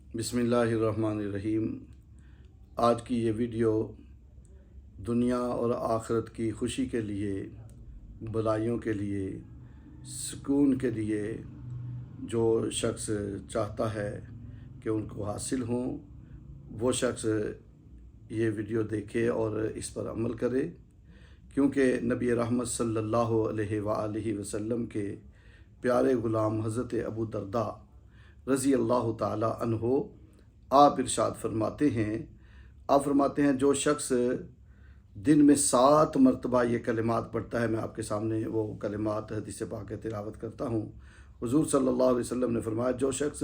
बिस्मिल्लाहिर्रहमानिर्रहीम। आज की ये वीडियो दुनिया और आखिरत की खुशी के लिए, भलाइयों के लिए, सुकून के लिए जो शख्स चाहता है कि उनको हासिल हों, वो शख्स ये वीडियो देखे और इस पर अमल करे, क्योंकि नबी रहमत सल्लल्लाहु अलैहि वसल्लम के प्यारे ग़ुलाम हज़रत अबू दरदा रज़ी अल्लाह ताला अन्हो आप इरशाद फरमाते हैं जो शख्स दिन में 7 मरतबा ये कलिमात पढ़ता है। मैं आपके सामने वो कलिमात हदीस पाक तिलावत करता हूँ। हुज़ूर सल्लल्लाहु अलैहि वसल्लम ने फरमाया, जो शख्स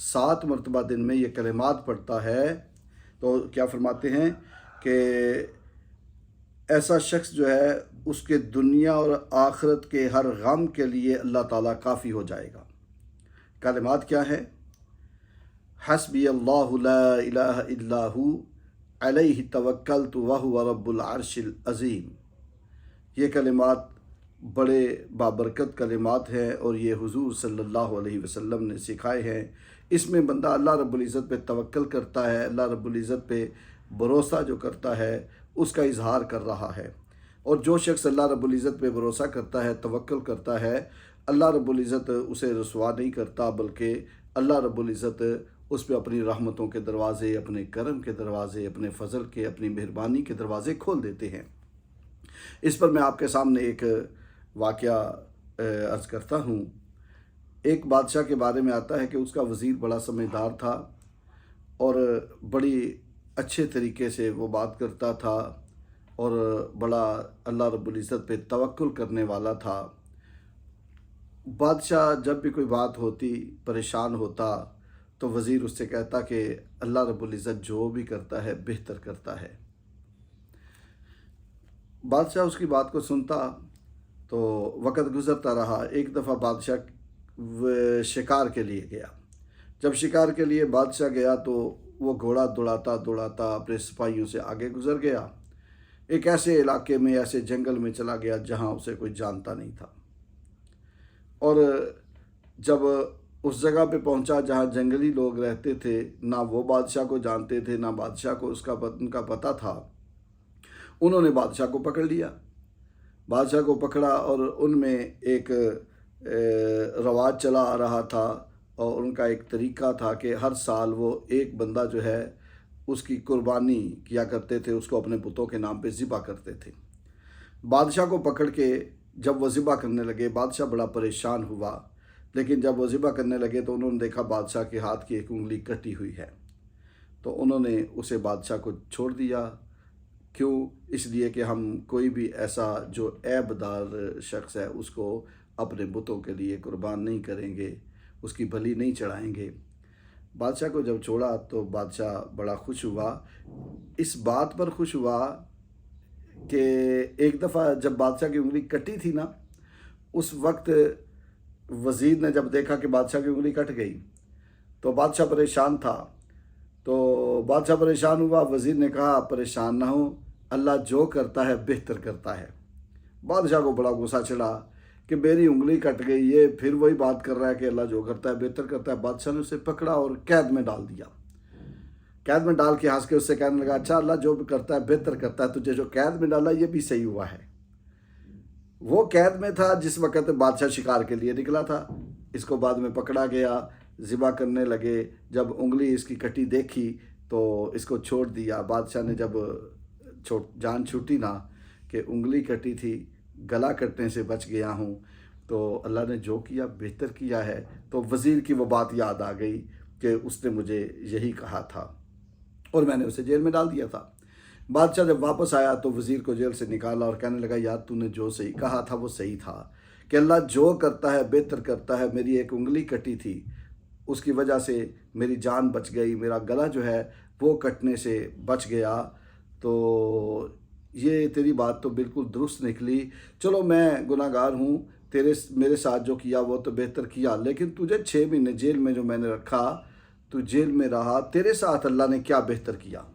7 मरतबा दिन में ये कलिमात पढ़ता है तो क्या फरमाते हैं कि ऐसा शख्स जो है उसके दुनिया और आखिरत के हर गम के लिए अल्लाह ताला काफ़ी हो जाएगा। कलिमात क्या है? हस्बी अल्लाहु ला इलाहा इल्ला हु अलैहि तवक्कलतु व हुवा रब्बुल अर्शिल अज़ीम। ये कलिमात बड़े बाबरकत कलिमात हैं और ये हुज़ूर सल्लल्लाहु अलैहि वसल्लम ने सिखाए हैं। इसमें बंदा अल्लाह रब्बुल इज़्ज़त पे तवक्कल करता है, अल्लाह रब्बुल इज़्ज़त पे भरोसा जो करता है उसका इजहार कर रहा है। और जो शख्स अल्लाह रब्बुल इज़्ज़त पे भरोसा करता है, तवक्कल करता है, अल्लाह रब्बुल इज़्ज़त उसे रसवा नहीं करता, बल्कि अल्लाह रब्बुल इज़्ज़त उस पर अपनी रहमतों के दरवाज़े, अपने करम के दरवाज़े, अपने फ़ज़ल के, अपनी मेहरबानी के दरवाज़े खोल देते हैं। इस पर मैं आपके सामने एक वाक़या अर्ज़ करता हूँ। एक बादशाह के बारे में आता है कि उसका वज़ीर बड़ा समझदार था और बड़ी अच्छे तरीके से वो बात करता था और बड़ा अल्लाह रब्बुल इज़्ज़त पे तवक्कुल करने वाला था। बादशाह जब भी कोई बात होती, परेशान होता, तो वज़ीर उससे कहता कि अल्लाह रब्बुल इज़्ज़त जो भी करता है बेहतर करता है। बादशाह उसकी बात को सुनता तो वक़्त गुज़रता रहा। एक दफ़ा बादशाह शिकार के लिए गया। जब शिकार के लिए बादशाह गया तो वो घोड़ा दौड़ाता दौड़ाता अपने सिपाहियों से आगे गुज़र गया। एक ऐसे इलाके में, ऐसे जंगल में चला गया जहाँ उसे कोई जानता नहीं था। और जब उस जगह पे पहुंचा जहाँ जंगली लोग रहते थे, ना वो बादशाह को जानते थे, ना बादशाह को उनका पता था, उन्होंने बादशाह को पकड़ लिया। बादशाह को पकड़ा और उनमें एक रवाज चला आ रहा था और उनका एक तरीका था कि हर साल वो एक बंदा जो है उसकी कुर्बानी किया करते थे, उसको अपने बुतों के नाम पे ज़िबा करते थे। बादशाह को पकड़ के जब वो ज़िबा करने लगे, बादशाह बड़ा परेशान हुआ। लेकिन जब वो ज़िबा करने लगे तो उन्होंने देखा बादशाह के हाथ की एक उंगली कटी हुई है, तो उन्होंने उसे बादशाह को छोड़ दिया। क्यों? इसलिए कि हम कोई भी ऐसा जो ऐबदार शख्स है उसको अपने बुतों के लिए कुर्बान नहीं करेंगे, उसकी बलि नहीं चढ़ाएंगे। बादशाह को जब छोड़ा तो बादशाह बड़ा खुश हुआ। इस बात पर खुश हुआ कि एक दफ़ा जब बादशाह की उंगली कटी थी ना, उस वक्त वज़ीर ने जब देखा कि बादशाह की उंगली कट गई तो बादशाह परेशान था। तो बादशाह परेशान हुआ। वज़ीर ने कहा, परेशान ना हो, अल्लाह जो करता है बेहतर करता है। बादशाह को बड़ा गुस्सा चढ़ा कि मेरी उंगली कट गई, ये फिर वही बात कर रहा है कि अल्लाह जो करता है बेहतर करता है। बादशाह ने उसे पकड़ा और कैद में डाल दिया। कैद में डाल के हंस के उससे कहने लगा, अच्छा अल्लाह जो भी करता है बेहतर करता है, तुझे जो कैद में डाला ये भी सही हुआ है। वो कैद में था जिस वक़्त बादशाह शिकार के लिए निकला था। इसको बाद में पकड़ा गया, ज़िबा करने लगे। जब उंगली इसकी कटी देखी तो इसको छोड़ दिया। बादशाह ने जब जान छूटी ना कि उंगली कटी थी, गला कटने से बच गया हूँ, तो अल्लाह ने जो किया बेहतर किया है। तो वज़ीर की वो बात याद आ गई कि उसने मुझे यही कहा था और मैंने उसे जेल में डाल दिया था। बादशाह जब वापस आया तो वज़ीर को जेल से निकाला और कहने लगा, यार तूने जो सही कहा था वो सही था कि अल्लाह जो करता है बेहतर करता है। मेरी एक उंगली कटी थी, उसकी वजह से मेरी जान बच गई, मेरा गला जो है वो कटने से बच गया। तो ये तेरी बात तो बिल्कुल दुरुस्त निकली। चलो मैं गुनाहगार हूँ, मेरे साथ जो किया वो तो बेहतर किया, लेकिन तुझे 6 महीने जेल में जो मैंने रखा, तू जेल में रहा, तेरे साथ अल्लाह ने क्या बेहतर किया।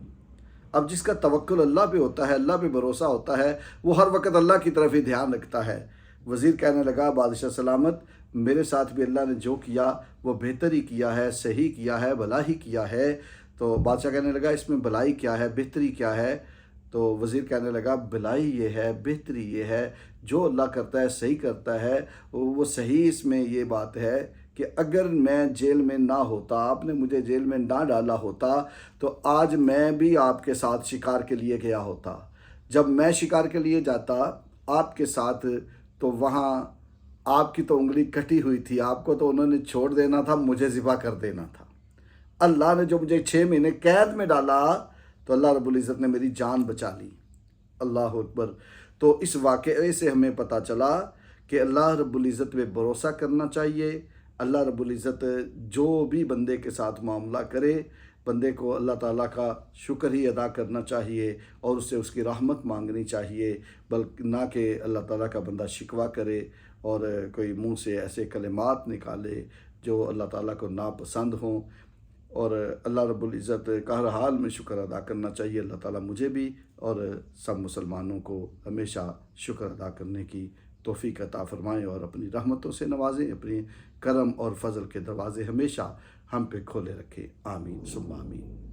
अब जिसका तवक्कुल अल्लाह पे होता है, अल्लाह पे भरोसा होता है, वो हर वक्त अल्लाह की तरफ ही ध्यान रखता है। वज़ीर कहने लगा, बादशाह सलामत, میرے ساتھ بھی اللہ نے جو کیا وہ بہتر ہی کیا ہے، صحیح کیا ہے، بھلا ہی کیا ہے۔ تو بادشاہ کہنے لگا اس میں بھلائی کیا ہے، بہتری کیا ہے؟ تو وزیر کہنے لگا بھلائی یہ ہے، بہتری یہ ہے، جو اللہ کرتا ہے صحیح کرتا ہے، وہ صحیح۔ اس میں یہ بات ہے کہ اگر میں جیل میں نہ ہوتا، آپ نے مجھے جیل میں نہ ڈالا ہوتا، تو آج میں بھی آپ کے ساتھ شکار کے لیے گیا ہوتا۔ جب میں شکار کے لیے جاتا آپ کے ساتھ، تو وہاں آپ کی تو انگلی کٹی ہوئی تھی، آپ کو تو انہوں نے چھوڑ دینا تھا، مجھے ذبح کر دینا تھا۔ اللہ نے جو مجھے 6 مہینے قید میں ڈالا، تو اللہ رب العزت نے میری جان بچا لی۔ اللہ اکبر۔ تو اس واقعے سے ہمیں پتہ چلا کہ اللہ رب العزت پہ بھروسہ کرنا چاہیے۔ اللہ رب العزت جو بھی بندے کے ساتھ معاملہ کرے، بندے کو اللہ تعالیٰ کا شکر ہی ادا کرنا چاہیے اور اس سے اس کی رحمت مانگنی چاہیے، بلکہ نہ کہ اللہ تعالیٰ کا بندہ شکوہ کرے اور کوئی منہ سے ایسے کلمات نکالے جو اللہ تعالیٰ کو ناپسند ہوں۔ اور اللہ رب العزت کا ہر حال میں شکر ادا کرنا چاہیے۔ اللہ تعالیٰ مجھے بھی اور سب مسلمانوں کو ہمیشہ شکر ادا کرنے کی توفیق عطا فرمائیں اور اپنی رحمتوں سے نوازیں، اپنی کرم اور فضل کے دروازے ہمیشہ ہم پہ کھولے رکھیں۔ آمین ثم آمین۔